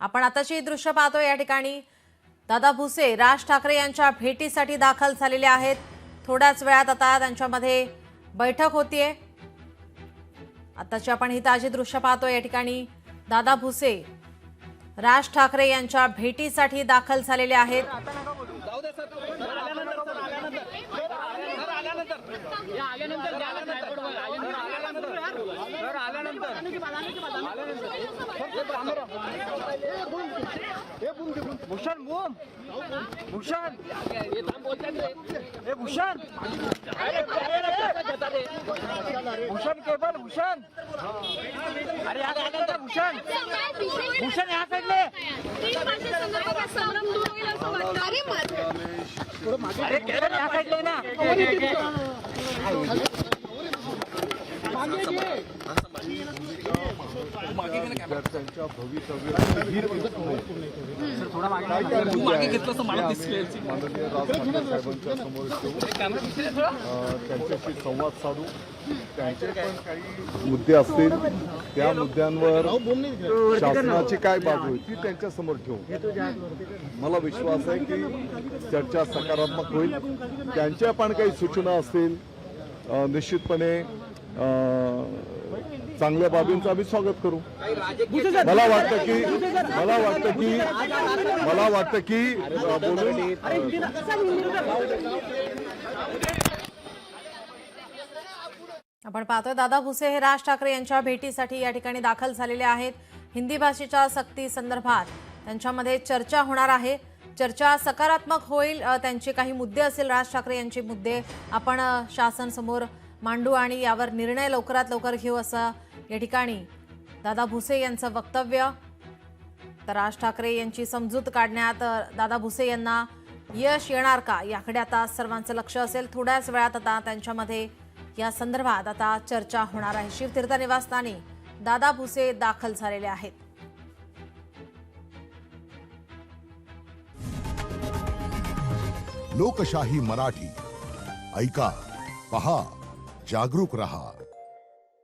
आपण आताची दृश्य पाहतो। या ठिकाणी दादा भुसे राज ठाकरे यांच्या भेटीसाठी दाखल झालेले आहेत। थोड्याच वेळात आता त्यांच्यामध्ये बैठक होतीये। आताची आपण ही ताजी दृश्य पाहतो। या ठिकाणी दादा भुसे राज ठाकरे यांच्या भेटीसाठी दाखल झालेले आहेत। भूषण भूषण भूषण भूषण केबल भूषण अरे भूषण भूषण यहाँ साइडले अरे केबल यहाँ साइडले ना विद्यार्थ्यांच्या भवितव्याची माननीय राज ठाकरे साहेबांच्या समोर ठेवून त्यांच्याशी संवाद साधू। त्यांचे पण काही मुद्दे असतील, त्या मुद्द्यांवर शासनाची काय बाजू आहे ती त्यांच्या समोर ठेवून मला विश्वास आहे की चर्चा सकारात्मक होईल। त्यांच्या पण काही सूचना असतील, निश्चितपणे चांगल्या बाबींचं आम्ही स्वागत करू। मला वाटतं की बोलून आपण पाहतोय दादा भुसे हे राज ठाकरे यांच्या भेटीसाठी या ठिकाणी दाखल झालेले आहेत। हिंदी भाषेच्या सक्ती संदर्भात त्यांच्यामध्ये चर्चा होणार आहे। चर्चा सकारात्मक होईल। त्यांचे काही मुद्दे असेल, राज ठाकरे यांचे मुद्दे आपण शासन समोर मांडू आणि यावर निर्णय लवकरात लवकर घेऊ असं या ठिकाणी दादा भुसे यांचं वक्तव्य। तर राज ठाकरे यांची समजूत काढण्यात दादा भुसे यांना यश येणार का याकडे आता सर्वांचं लक्ष असेल। थोड्याच वेळात आता त्यांच्यामध्ये या संदर्भात आता चर्चा होणार आहे। शिवतीर्थ निवासस्थानी दादा भुसे दाखल झालेले आहेत। लोकशाही मराठी ऐका, पहा, जागरूक रहा।